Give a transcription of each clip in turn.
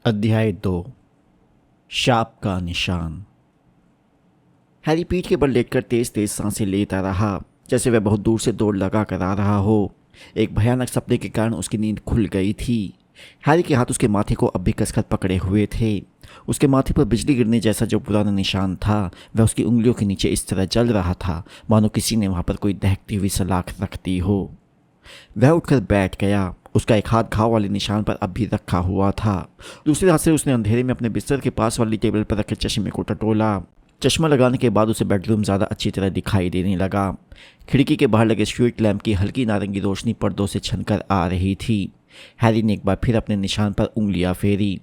अध्याय 2। शाप का निशान। हैरी पीठ के बल लेटकर तेज तेज सांसें लेता रहा, जैसे वह बहुत दूर से दौड़ लगा कर आ रहा हो। एक भयानक सपने के कारण उसकी नींद खुल गई थी। हैरी के हाथ उसके माथे को अब भी कसकर पकड़े हुए थे। उसके माथे पर बिजली गिरने जैसा जो पुराना निशान था, वह उसकी उंगलियों के नीचे इस तरह जल रहा था मानो किसी ने वहां पर कोई दहकती हुई सलाख रख दी हो। वह उठकर बैठ गया। उसका एक हाथ घाव वाले निशान पर अब भी रखा हुआ था। दूसरे हाथ से उसने अंधेरे में अपने बिस्तर के पास वाली टेबल पर रखे चश्मे को टटोला। चश्मा लगाने के बाद उसे बेडरूम ज़्यादा अच्छी तरह दिखाई देने लगा। खिड़की के बाहर लगे स्ट्रीट लैंप की हल्की नारंगी रोशनी पर्दों से छनकर आ रही थी। हैरी ने एक बार फिर अपने निशान पर उंगलियां फेरी।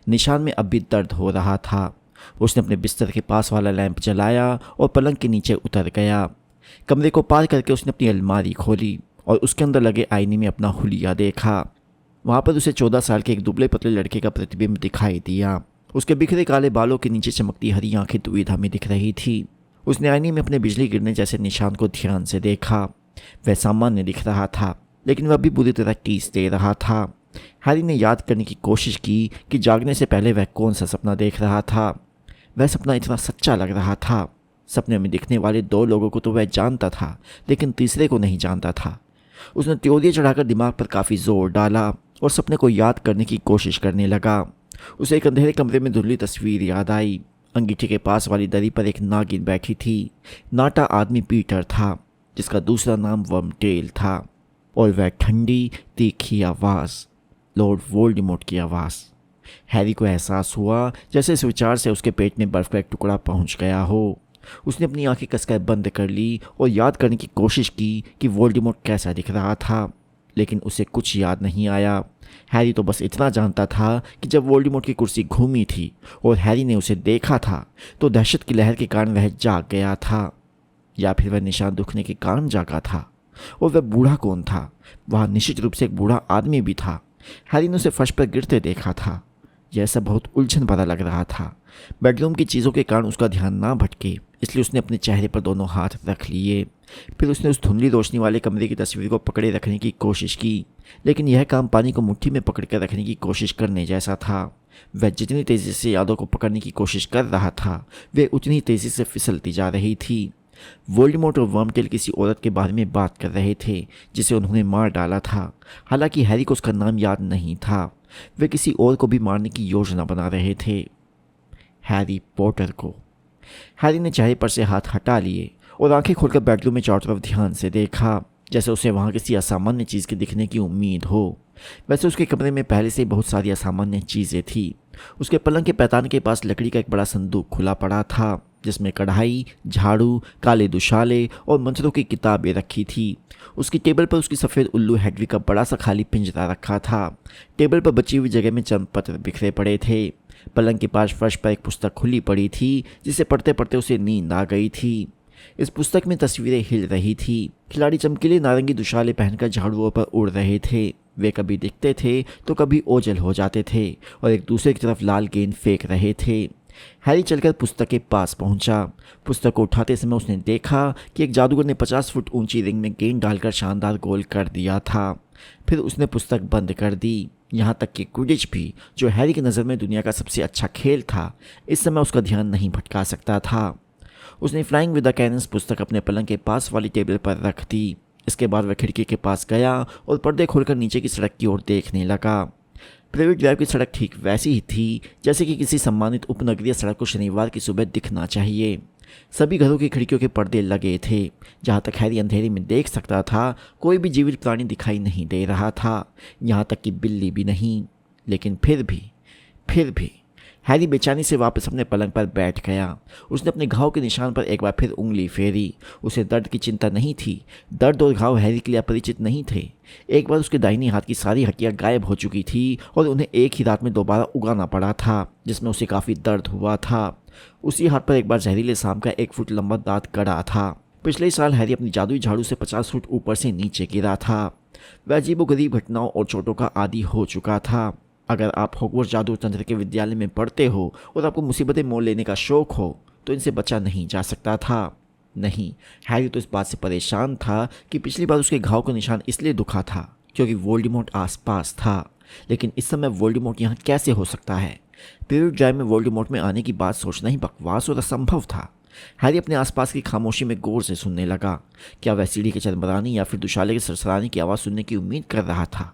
निशान में अब भी दर्द हो रहा था। उसने अपने बिस्तर के पास वाला लैंप जलाया और पलंग के नीचे उतर गया। कमरे को पार करके उसने अपनी अलमारी खोली और उसके अंदर लगे आईने में अपना हुलिया देखा। वहाँ पर उसे 14 साल के एक दुबले पतले लड़के का प्रतिबिंब दिखाई दिया। उसके बिखरे काले बालों के नीचे चमकती हरी आंखें दुविधा में दिख रही थी। उसने आईने में अपने बिजली गिरने जैसे निशान को ध्यान से देखा। वह सामान्य दिख रहा था, लेकिन वह भी बुरी तरह टीस दे रहा था। हैरी ने याद करने की कोशिश की कि जागने से पहले वह कौन सा सपना देख रहा था। वह सपना इतना सच्चा लग रहा था। सपने में दिखने वाले 2 लोगों को तो वह जानता था, लेकिन तीसरे को नहीं जानता था। उसने त्योरियां चढ़ाकर दिमाग पर काफ़ी जोर डाला और सपने को याद करने की कोशिश करने लगा। उसे एक अंधेरे कमरे में धुंधली तस्वीर याद आई। अंगीठी के पास वाली दरी पर एक नागिन बैठी थी। नाटा आदमी पीटर था, जिसका दूसरा नाम वर्मटेल था, और वह ठंडी तीखी आवाज़ लॉर्ड वोल्डेमॉर्ट की आवाज़। हैरी को एहसास हुआ जैसे इस विचार से उसके पेट में बर्फ का एक टुकड़ा पहुंच गया हो। उसने अपनी आंखें कसकर बंद कर ली और याद करने की कोशिश की कि वोल्डेमॉर्ट कैसा दिख रहा था, लेकिन उसे कुछ याद नहीं आया। हैरी तो बस इतना जानता था कि जब वोल्डेमॉर्ट की कुर्सी घूमी थी और हैरी ने उसे देखा था, तो दहशत की लहर के कारण वह जाग गया था, या फिर वह निशान दुखने के कारण जागा था। और वह बूढ़ा कौन था? वहाँ निश्चित रूप से एक बूढ़ा आदमी भी था। हैरी ने उसे फर्श पर गिरते देखा था। यह सब बहुत उलझन भरा लग रहा था। बेडरूम की चीज़ों के कारण उसका ध्यान ना भटके, इसलिए उसने अपने चेहरे पर दोनों हाथ रख लिए। फिर उसने उस धुंधली रोशनी वाले कमरे की तस्वीर को पकड़े रखने की कोशिश की, लेकिन यह काम पानी को मुट्ठी में पकड़ कर रखने की कोशिश करने जैसा था। वह जितनी तेज़ी से यादों को पकड़ने की कोशिश कर रहा था, वे उतनी तेज़ी से फिसलती जा रही थी। वोल्डेमॉर्ट और वर्मटेल किसी औरत के बारे में बात कर रहे थे, जिसे उन्होंने मार डाला था। हालांकि हैरी को उसका नाम याद नहीं था। वे किसी और को भी मारने की योजना बना रहे थे, हैरी पॉटर को। हैरी ने चेहरे पर से हाथ हटा लिए और आंखें खोलकर बेडरूम में चारों तरफ ध्यान से देखा, जैसे उसे वहाँ किसी असामान्य चीज़ के दिखने की उम्मीद हो। वैसे उसके कमरे में पहले से ही बहुत सारी असामान्य चीज़ें थी। उसके पलंग के पैतान के पास लकड़ी का एक बड़ा संदूक खुला पड़ा था, जिसमें कढ़ाई, झाड़ू, काले दुशाले और मंत्रों की किताबें रखी थी। उसकी टेबल पर उसकी सफ़ेद उल्लू हेडविग का बड़ा सा खाली पिंजरा रखा था। टेबल पर बची हुई जगह में चंद पत्र बिखरे पड़े थे। पलंग के पास फर्श पर एक पुस्तक खुली पड़ी थी, जिसे पढ़ते पढ़ते उसे नींद आ गई थी। इस पुस्तक में तस्वीरें हिल रही थी। खिलाड़ी चमकीले नारंगी दुशाले पहनकर झाड़ुओं पर उड़ रहे थे। वे कभी दिखते थे तो कभी ओझल हो जाते थे और एक दूसरे की तरफ लाल गेंद फेंक रहे थे। हैरी चलकर पुस्तक के पास पहुंचा। पुस्तक को उठाते समय उसने देखा कि एक जादूगर ने 50 फुट ऊंची रिंग में गेंद डालकर शानदार गोल कर दिया था। फिर उसने पुस्तक बंद कर दी। यहाँ तक कि क्विडिच भी, जो हैरी की नज़र में दुनिया का सबसे अच्छा खेल था, इस समय उसका ध्यान नहीं भटका सकता था। उसने फ्लाइंग विद द कैनन्स पुस्तक अपने पलंग के पास वाली टेबल पर रख दी। इसके बाद वह खिड़की के पास गया और पर्दे खोलकर नीचे की सड़क की ओर देखने लगा। प्राइवेट ड्राइव की सड़क ठीक वैसी ही थी जैसे कि किसी सम्मानित उपनगरीय सड़क को शनिवार की सुबह दिखना चाहिए। सभी घरों की खिड़कियों के पर्दे लगे थे। जहाँ तक हैरी अंधेरे में देख सकता था, कोई भी जीवित प्राणी दिखाई नहीं दे रहा था, यहाँ तक कि बिल्ली भी नहीं। लेकिन फिर भी हैरी बेचैनी से वापस अपने पलंग पर बैठ गया। उसने अपने घाव के निशान पर एक बार फिर उंगली फेरी। उसे दर्द की चिंता नहीं थी। दर्द और घाव हैरी के लिए अपरिचित नहीं थे। एक बार उसके दाहिने हाथ की सारी हड्डियां गायब हो चुकी थी और उन्हें एक ही रात में दोबारा उगाना पड़ा था, जिसमें उसे काफ़ी दर्द हुआ था। उसी हाथ पर एक बार जहरीले सांप का 1 फुट लंबा दांत गड़ा था। पिछले साल हैरी अपनी जादुई झाड़ू से 50 फुट ऊपर से नीचे गिरा था। वह अजीबोगरीब घटनाओं और चोटों का आदी हो चुका था। अगर आप हॉगवर्ट्स जादू तंत्र के विद्यालय में पढ़ते हो और आपको मुसीबतें मोल लेने का शौक हो, तो इनसे बचा नहीं जा सकता था। नहीं, हैरी तो इस बात से परेशान था कि पिछली बार उसके घाव का निशान इसलिए दुखा था क्योंकि वोल्डेमॉर्ट आसपास था। लेकिन इस समय वोल्डेमॉर्ट यहाँ कैसे हो सकता है? पीरियड ड्राइव में वोल्डेमॉर्ट में आने की बात सोचना ही बकवास और असंभव था। हैरी अपने आसपास की खामोशी में गौर से सुनने लगा। क्या वह सीढ़ी के चरमराने या फिर दुशाले के सरसराने की आवाज़ सुनने की उम्मीद कर रहा था?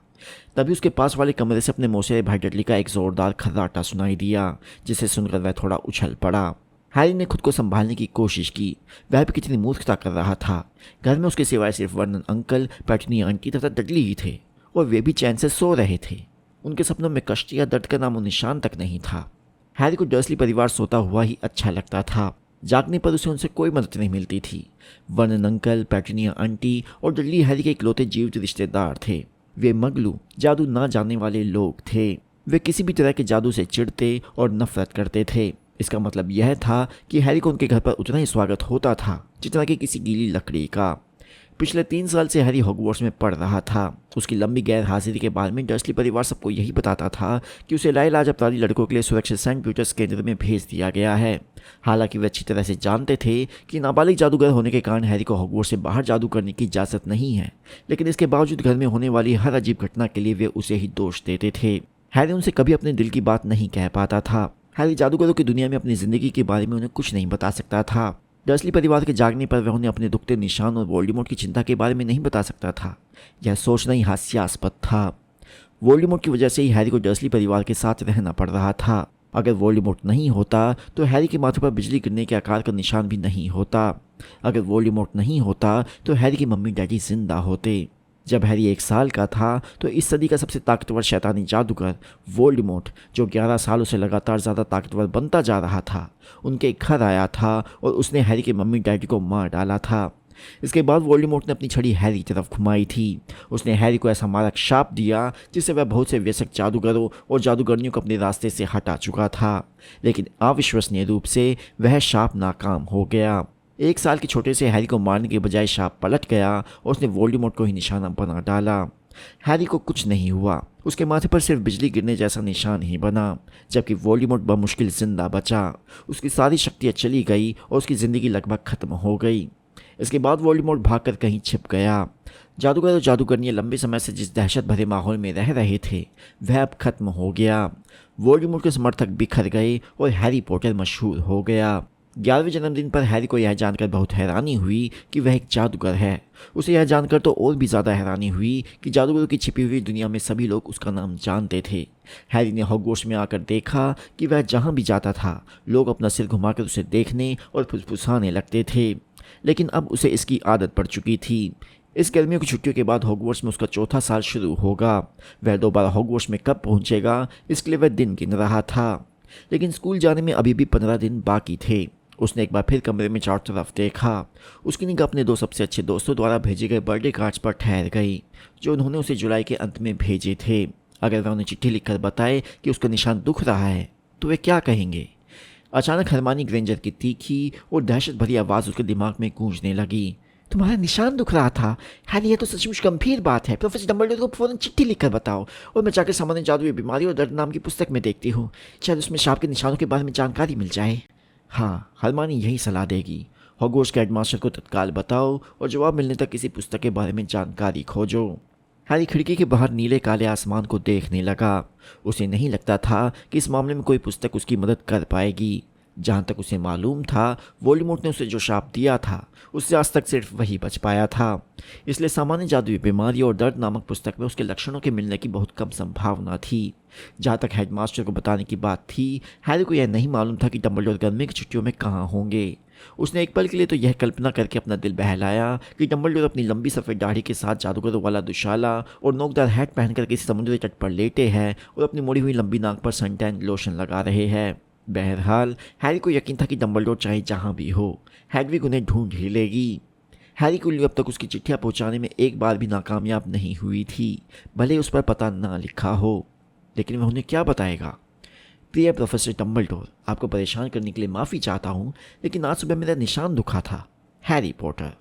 तभी उसके पास वाले कमरे से अपने मौसेरे भाई डडली का एक जोरदार खर्राटा सुनाई दिया, जिसे सुनकर वह थोड़ा उछल पड़ा। हैरी ने खुद को संभालने की कोशिश की। वह भी कितनी मूर्खता कर रहा था। घर में उसके सिवाय सिर्फ वर्नन अंकल, पेटनी आंटी तथा डडली ही थे, और वे भी चैन से सो रहे थे। उनके सपनों में कष्ट या दर्द का नामो निशान तक नहीं था। हैरी को डर्सली परिवार सोता हुआ ही अच्छा लगता था। जागने पर उसे उनसे कोई मदद नहीं मिलती थी। वर्नन अंकल, पेटनिया आंटी और डडली हैरी के इकलौते जीवित रिश्तेदार थे। वे मगलू, जादू ना जानने वाले लोग थे। वे किसी भी तरह के जादू से चिढ़ते और नफरत करते थे। इसका मतलब यह था कि हैरी को उनके घर पर उतना ही स्वागत होता था जितना कि किसी गीली लकड़ी का। पिछले 3 साल से हैरी हॉगवर्ट्स में पढ़ रहा था। उसकी लंबी गैर हाजिरी के बारे में डर्सली परिवार सबको यही बताता था कि उसे लाइलाज अपराधी लड़कों के लिए सुरक्षित सेंट पीटर्स केंद्र में भेज दिया गया है। हालांकि वे अच्छी तरह से जानते थे कि नाबालिग जादूगर होने के कारण हैरी को हॉगवर्ट्स से बाहर जादू करने की इजाज़त नहीं है, लेकिन इसके बावजूद घर में होने वाली हर अजीब घटना के लिए वे उसे ही दोष देते थे। हैरी उनसे कभी अपने दिल की बात नहीं कह पाता था। हैरी जादूगरों की दुनिया में अपनी ज़िंदगी के बारे में उन्हें कुछ नहीं बता सकता था। डर्सली परिवार के जागने पर वह उन्हें अपने दुखते निशान और वोल्डेमॉर्ट की चिंता के बारे में नहीं बता सकता था। यह सोचना ही हास्यास्पद था। वोल्डेमॉर्ट की वजह से ही हैरी को डर्सली परिवार के साथ रहना पड़ रहा था। अगर वोल्डेमॉर्ट नहीं होता तो हैरी के माथे पर बिजली गिरने के आकार का निशान भी नहीं होता। अगर वोल्डेमॉर्ट नहीं होता तो हैरी की मम्मी डैडी जिंदा होते। जब हैरी 1 साल का था तो इस सदी का सबसे ताकतवर शैतानी जादूगर वोल्डेमॉर्ट, जो 11 सालों से लगातार ज़्यादा ताकतवर बनता जा रहा था, उनके घर आया था और उसने हैरी के मम्मी डैडी को मार डाला था। इसके बाद वोल्डेमॉर्ट ने अपनी छड़ी हैरी की तरफ घुमाई थी। उसने हैरी को ऐसा मारक शाप दिया जिससे वह बहुत से व्यसक जादूगरों और जादूगरनियों को अपने रास्ते से हटा चुका था, लेकिन अविश्वसनीय रूप से वह शाप नाकाम हो गया। 1 साल के छोटे से हैरी को मारने के बजाय शाप पलट गया और उसने वोल्डेमॉर्ट को ही निशाना बना डाला। हैरी को कुछ नहीं हुआ। उसके माथे पर सिर्फ बिजली गिरने जैसा निशान ही बना, जबकि वोल्डेमॉर्ट बमुश्किल जिंदा बचा। उसकी सारी शक्तियाँ चली गई और उसकी ज़िंदगी लगभग खत्म हो गई। इसके बाद वोल्डेमॉर्ट भागकर कहीं छिप गया। जादूगर और जादूगरनियाँ लंबे समय से जिस दहशत भरे माहौल में रह रहे थे वह अब खत्म हो गया। वोल्डेमॉर्ट के समर्थक बिखर गए और हैरी पॉटर मशहूर हो गया। 11वें जन्मदिन पर हैरी को यह जानकर बहुत हैरानी हुई कि वह एक जादूगर है। उसे यह जानकर तो और भी ज़्यादा हैरानी हुई कि जादूगरों की छिपी हुई दुनिया में सभी लोग उसका नाम जानते थे। हैरी ने हॉगवर्ट्स में आकर देखा कि वह जहाँ भी जाता था लोग अपना सिर घुमाकर उसे देखने और फुसफुसाने लगते थे, लेकिन अब उसे इसकी आदत पड़ चुकी थी। इस गर्मियों की छुट्टियों के बाद हॉगवर्ट्स में उसका 4था साल शुरू होगा। वह दोबारा हॉगवर्ट्स में कब पहुँचेगा इसके लिए वह दिन गिन रहा था, लेकिन स्कूल जाने में अभी भी 15 दिन बाकी थे। उसने एक बार फिर कमरे में चारों तरफ देखा। उसकी निगाह अपने 2 सबसे अच्छे दोस्तों द्वारा भेजे गए बर्थडे कार्ड्स पर ठहर गई, जो उन्होंने उसे जुलाई के अंत में भेजे थे। अगर वह उन्हें चिट्ठी लिखकर बताए कि उसका निशान दुख रहा है तो वे क्या कहेंगे? अचानक हरमानी ग्रेंजर की तीखी और दहशत भरी आवाज़ उसके दिमाग में गूंजने लगी। तुम्हारा निशान दुख रहा था? हैरी, यह तो सचमुच गंभीर बात है। प्रोफेसर डंबलडोर को फौरन चिट्ठी लिखकर बताओ और मैं जाकर सामान्य जादुई बीमारी और दर्द नाम की पुस्तक में देखती हूँ। शायद उसमें सांप के निशानों के बारे में जानकारी मिल जाए। हाँ, हरमानी यही सलाह देगी। हॉगवर्ट्स के हेडमास्टर को तत्काल बताओ और जवाब मिलने तक किसी पुस्तक के बारे में जानकारी खोजो। हैरी खिड़की के बाहर नीले काले आसमान को देखने लगा। उसे नहीं लगता था कि इस मामले में कोई पुस्तक उसकी मदद कर पाएगी। जहाँ तक उसे मालूम था, वोल्डेमॉर्ट ने उसे जो शाप दिया था उससे आज तक सिर्फ वही बच पाया था। इसलिए सामान्य जादुई बीमारी और दर्द नामक पुस्तक में उसके लक्षणों के मिलने की बहुत कम संभावना थी। जहाँ तक हेडमास्टर को बताने की बात थी, हैरी को यह नहीं मालूम था कि डंबलडोर गर्मी की छुट्टियों में कहाँ होंगे। उसने एक पल के लिए तो यह कल्पना करके अपना दिल बहलाया कि डंबलडोर अपनी लंबी सफ़ेद दाढ़ी के साथ जादूगरों वाला दुशाला और नोकदार हैट पहनकर किसी समुद्री तट पर लेटे हैं और अपनी मुड़ी हुई लंबी नाक पर सनटैन लोशन लगा रहे हैं। बहरहाल हैरी को यकीन था कि डंबलडोर चाहे जहाँ भी हो, हेडविग उन्हें ढूंढ ही लेगी। हैरी को अब तक उसकी चिट्ठियाँ पहुँचाने में एक बार भी नाकामयाब नहीं हुई थी, भले उस पर पता ना लिखा हो। लेकिन वह उन्हें क्या बताएगा? प्रिय प्रोफेसर डंबलडोर, आपको परेशान करने के लिए माफ़ी चाहता हूँ, लेकिन आज सुबह मेरा निशान दुखा था। Harry Potter.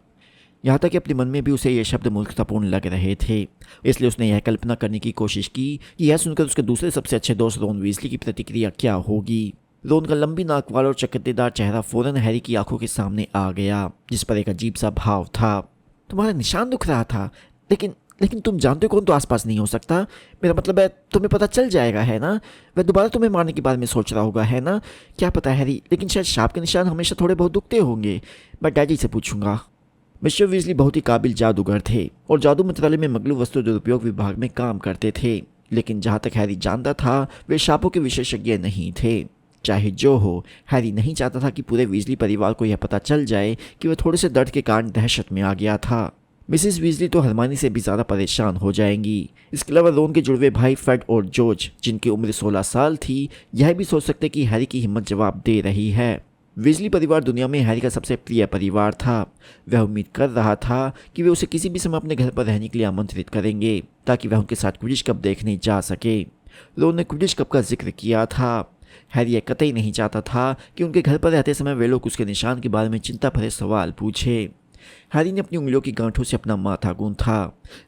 यहाँ तक कि अपने मन में भी उसे ये शब्द मूर्खतापूर्ण लग रहे थे, इसलिए उसने यह कल्पना करने की कोशिश की कि यह सुनकर उसके दूसरे सबसे अच्छे दोस्त रोन वीजली की प्रतिक्रिया क्या होगी। रोन का लंबी नाक वाला और चकत्तेदार चेहरा फौरन हैरी की आंखों के सामने आ गया, जिस पर एक अजीब सा भाव था। तुम्हारा निशान दुख रहा था, लेकिन लेकिन तुम जानते हो कौन तो आसपास नहीं हो सकता। मेरा मतलब है तुम्हें पता चल जाएगा, है ना। वह दोबारा तुम्हें मारने के बारे में सोच रहा होगा, है ना। क्या पता हैरी, लेकिन शायद शार्प के निशान हमेशा थोड़े बहुत दुखते होंगे। मैं डैडी से पूछूंगा। मिस्टर वीजली बहुत ही काबिल जादूगर थे और जादू मंत्रालय में मगलू वस्तु दुरुपयोग विभाग में काम करते थे। लेकिन जहाँ तक हैरी जानता था, वे शापों के विशेषज्ञ नहीं थे। चाहे जो हो, हैरी नहीं चाहता था कि पूरे वीजली परिवार को यह पता चल जाए कि वह थोड़े से दर्द के कारण दहशत में आ गया था। मिसिस वीजली तो हरमानी से भी ज़्यादा परेशान हो जाएंगी। इसके अलावा रोन के जुड़वे भाई फ्रेड और जॉर्ज, जिनकी उम्र 16 साल थी, यह भी सोच सकते कि हैरी की हिम्मत जवाब दे रही है। वीजली परिवार दुनिया में हैरी का सबसे प्रिय परिवार था। वह उम्मीद कर रहा था कि वे उसे किसी भी समय अपने घर पर रहने के लिए आमंत्रित करेंगे ताकि वह उनके साथ क्विडिच कप देखने जा सके। रोन ने क्विडिच कप का जिक्र किया था। हैरी यह कतई नहीं चाहता था कि उनके घर पर रहते समय वे लोग उसके निशान के बारे में चिंता भरे सवाल पूछे। हैरी ने अपनी उंगलियों की गांठों से अपना माथा गूंथा।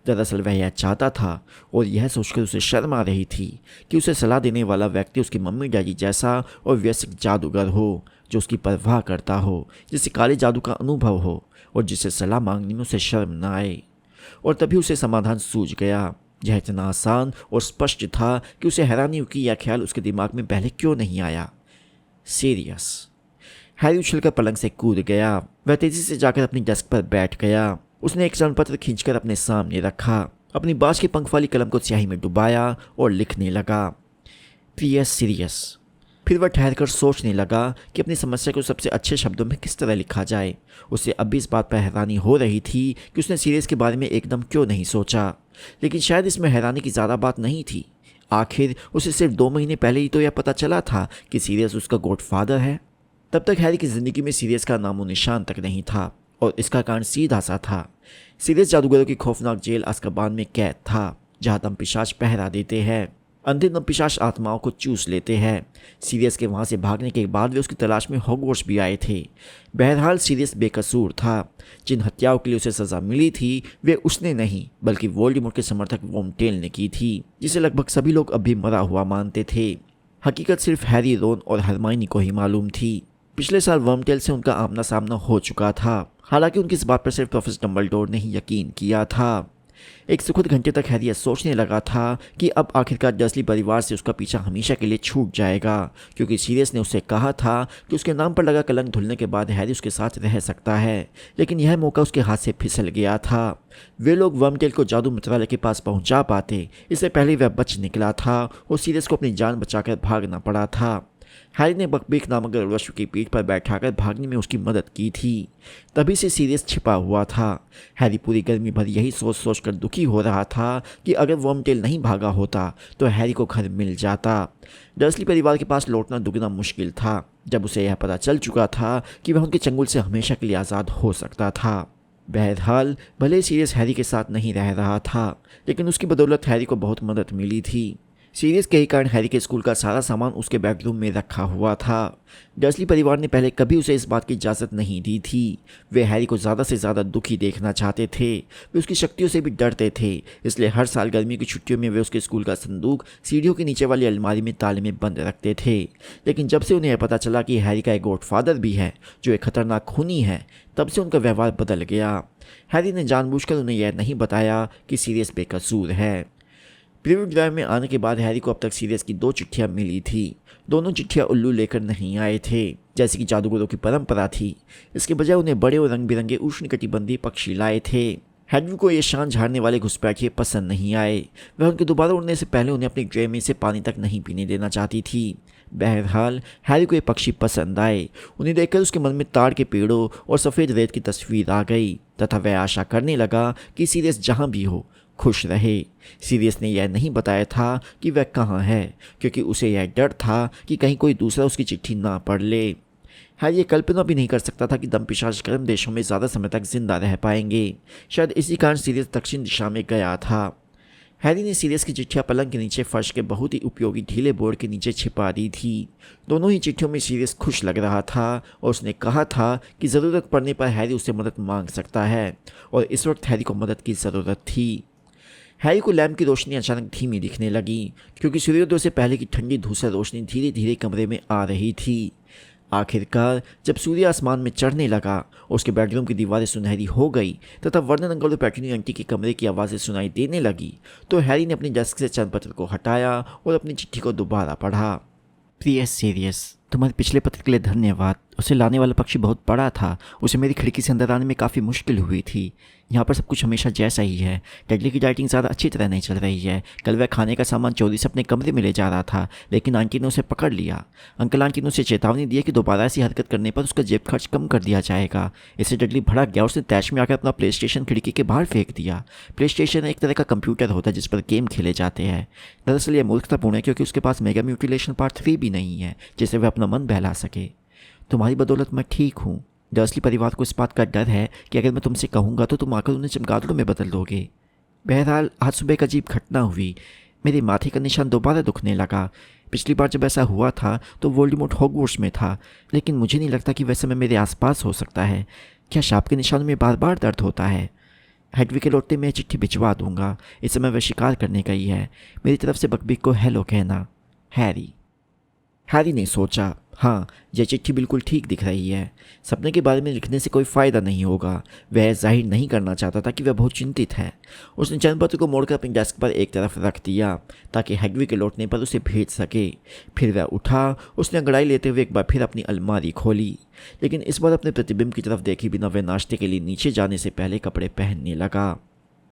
दरअसल वह यह चाहता था और यह सोचकर उसे शर्म आ रही थी कि उसे सलाह देने वाला व्यक्ति उसकी मम्मी डैडी जैसा और व्यस्क जादूगर हो, जो उसकी परवाह करता हो, जिसे काले जादू का अनुभव हो और जिससे सलाह मांगने में उसे शर्म न आए। और तभी उसे समाधान सूझ गया। यह इतना आसान और स्पष्ट था कि उसे हैरानी हुई कि यह ख्याल उसके दिमाग में पहले क्यों नहीं आया। सीरियस। हैरी उछलकर पलंग से कूद गया। वह तेजी से जाकर अपनी डेस्क पर बैठ गया। उसने एक चरणपत्र खींचकर अपने सामने रखा, अपनी बाज के पंख वाली कलम को स्याही में डुबाया और लिखने लगा, प्रिय सीरियस। फिर वह ठहरकर सोचने लगा कि अपनी समस्या को सबसे अच्छे शब्दों में किस तरह लिखा जाए। उसे अब भी इस बात पर हैरानी हो रही थी कि उसने सीरियस के बारे में एकदम क्यों नहीं सोचा। लेकिन शायद इसमें हैरानी की ज़्यादा बात नहीं थी। आखिर उसे सिर्फ 2 महीने पहले ही तो यह पता चला था कि सीरियस उसका गॉडफादर है। तब तक हैरी की ज़िंदगी में सीरियस का नामो निशान तक नहीं था और इसका कारण सीधा सा था। सीरियस जादूगरों की खौफनाक जेल अज़्काबान में कैद था, जहाँ दम पिशाच पहरा देते हैं। अंधे दम पिशाच आत्माओं को चूस लेते हैं। सीरियस के वहाँ से भागने के बाद वे उसकी तलाश में हॉगवर्ट्स भी आए थे। बहरहाल सीरियस बेकसूर था। जिन हत्याओं के लिए उसे सज़ा मिली थी वे उसने नहीं बल्कि वोल्डेमॉर्ट के समर्थक वोर्मटेल ने की थी, जिसे लगभग सभी लोग अब भी मरा हुआ मानते थे। हकीकत सिर्फ हैरी, रोन और हरमाइनी को ही मालूम थी। पिछले साल वर्मटेल से उनका आमना सामना हो चुका था। हालांकि उनकी इस बात पर सिर्फ प्रोफेसर डंबलडोर ने ही यकीन किया था। एक सुखद घंटे तक हैरी सोचने लगा था कि अब आखिरकार डर्सली परिवार से उसका पीछा हमेशा के लिए छूट जाएगा, क्योंकि सीरियस ने उससे कहा था कि उसके नाम पर लगा कलंक धुलने के बाद हैरी उसके साथ रह सकता है। लेकिन यह मौका उसके हाथ से फिसल गया था। वे लोग वर्मटेल को जादू मंत्रालय के पास पहुंचा पाते, इससे पहले वह बच निकला था और सीरियस को अपनी जान बचाकर भागना पड़ा था। हैरी ने बकबीक नामक गर्वश्व की पीठ पर बैठाकर भागने में उसकी मदद की थी। तभी से सीरियस छिपा हुआ था। हैरी पूरी गर्मी भर यही सोच सोच कर दुखी हो रहा था कि अगर वर्मटेल नहीं भागा होता तो हैरी को घर मिल जाता। डर्सली परिवार के पास लौटना दुगना मुश्किल था, जब उसे यह पता चल चुका था कि वह उनके चंगुल से हमेशा के लिए आज़ाद हो सकता था। बहरहाल भले सीरियस हैरी के साथ नहीं रह रहा था, लेकिन उसकी बदौलत हैरी को बहुत मदद मिली थी। सीरियस के ही कारण हैरी के स्कूल का सारा सामान उसके बेडरूम में रखा हुआ था। डर्सली परिवार ने पहले कभी उसे इस बात की इजाज़त नहीं दी थी। वे हैरी को ज़्यादा से ज़्यादा दुखी देखना चाहते थे। वे उसकी शक्तियों से भी डरते थे, इसलिए हर साल गर्मी की छुट्टियों में वे उसके स्कूल का संदूक सीढ़ियों के नीचे वाली अलमारी में ताले में बंद रखते थे। लेकिन जब से उन्हें यह पता चला कि हैरी का एक गॉडफादर भी है जो एक खतरनाक खूनी है, तब से उनका व्यवहार बदल गया। हैरी ने जानबूझकर उन्हें यह नहीं बताया कि सीरियस बेकसूर है। प्रीव्यू ड्राइव में आने के बाद हैरी को अब तक सीरियस की 2 चिट्ठियां मिली थी। दोनों चिट्ठियां उल्लू लेकर नहीं आए थे, जैसे कि जादूगरों की परंपरा थी। इसके बजाय उन्हें बड़े और रंग बिरंगे उष्णकटिबंधीय पक्षी लाए थे। हैडविग को ये शान झाड़ने वाले घुसपैठिए पसंद नहीं आए। वह उनके दोबारा उड़ने से पहले उन्हें अपनी ट्रे में से पानी तक नहीं पीने देना चाहती थी। बहरहाल हैरी को ये पक्षी पसंद आए। उन्हें देखकर उसके मन में ताड़ के पेड़ों और सफ़ेद रेत की तस्वीर आ गई तथा वह आशा करने लगा कि सीरियस जहाँ भी हो खुश रहे। सीरियस ने यह नहीं बताया था कि वह कहाँ है, क्योंकि उसे यह डर था कि कहीं कोई दूसरा उसकी चिट्ठी ना पढ़ ले। हैरी ये कल्पना भी नहीं कर सकता था कि दम पिशाच गर्म देशों में ज़्यादा समय तक जिंदा रह पाएंगे। शायद इसी कारण सीरियस दक्षिण दिशा में गया था। हैरी ने सीरियस की चिट्ठियां पलंग के नीचे फर्श के बहुत ही उपयोगी ढीले बोर्ड के नीचे छिपा दी थी। दोनों ही चिट्ठियों में सीरियस खुश लग रहा था और उसने कहा था कि ज़रूरत पड़ने पर हैरी उससे मदद मांग सकता है, और इस वक्त हैरी को मदद की ज़रूरत थी। हैरी को लैम्प की रोशनी अचानक धीमी दिखने लगी, क्योंकि सूर्योदय से पहले की ठंडी धूसर रोशनी धीरे धीरे कमरे में आ रही थी। आखिरकार जब सूर्य आसमान में चढ़ने लगा, उसके बेडरूम की दीवारें सुनहरी हो गई तथा वर्णन अंकल और पैटनी आंटी के कमरे की आवाज़ें सुनाई देने लगी, तो हैरी ने अपनी डेस्क से चंद पत्र को हटाया और अपनी चिट्ठी को दोबारा पढ़ा। प्रिय सीरियस, तुम्हारे पिछले पत्र के लिए धन्यवाद। उसे लाने वाला पक्षी बहुत बड़ा था, उसे मेरी खिड़की से अंदर आने में काफ़ी मुश्किल हुई थी। यहाँ पर सब कुछ हमेशा जैसा ही है। डडली की डाइटिंग ज़्यादा अच्छी तरह नहीं चल रही है। कल वह खाने का सामान चोरी से अपने कमरे में ले जा रहा था, लेकिन आंटी ने उसे पकड़ लिया। अंकल आंटी ने उसे चेतावनी दी कि दोबारा ऐसी हरकत करने पर उसका जेब खर्च कम कर दिया जाएगा। इससे डडली भड़क गया, उसने तैश में आकर अपना प्ले स्टेशन खिड़की के बाहर फेंक दिया। प्ले स्टेशन एक तरह का कंप्यूटर होता है जिस पर गेम खेले जाते हैं। दरअसल यह मूर्खतापूर्ण है क्योंकि उसके पास मेगा म्यूटिलेशन पार्ट 3 भी नहीं है जिससे वह अपना मन बहला सके। तुम्हारी बदौलत मैं ठीक हूँ। डर्सली परिवार को इस बात का डर है कि अगर मैं तुमसे कहूँगा तो तुम आकर उन्हें चमगादड़ों में बदल दोगे। बहरहाल आज सुबह एक अजीब घटना हुई। मेरे माथे का निशान दोबारा दुखने लगा। पिछली बार जब ऐसा हुआ था तो वोल्डेमॉर्ट हॉगवर्ट्स में था, लेकिन मुझे नहीं लगता कि वह समय मेरे आसपास हो सकता है। क्या शाप के निशानों में बार बार दर्द होता है? हेडविग के लौटते मैं चिट्ठी भिजवा दूंगा। इस समय वह शिकार करने गई है। मेरी तरफ से बकबीक को हेलो कहना, हैरी। हैरी ने सोचा, हाँ, यह चिट्ठी बिल्कुल ठीक दिख रही है। सपने के बारे में लिखने से कोई फ़ायदा नहीं होगा। वह जाहिर नहीं करना चाहता था कि वह बहुत चिंतित है। उसने चंद पत्र को मोड़कर अपनी डेस्क पर एक तरफ रख दिया ताकि हेडविग के लौटने पर उसे भेज सके। फिर वह उठा। उसने अंगड़ाई लेते हुए एक बार फिर अपनी अलमारी खोली, लेकिन इस बार अपने प्रतिबिंब की तरफ देखे बिना वह नाश्ते के लिए नीचे जाने से पहले कपड़े पहनने लगा।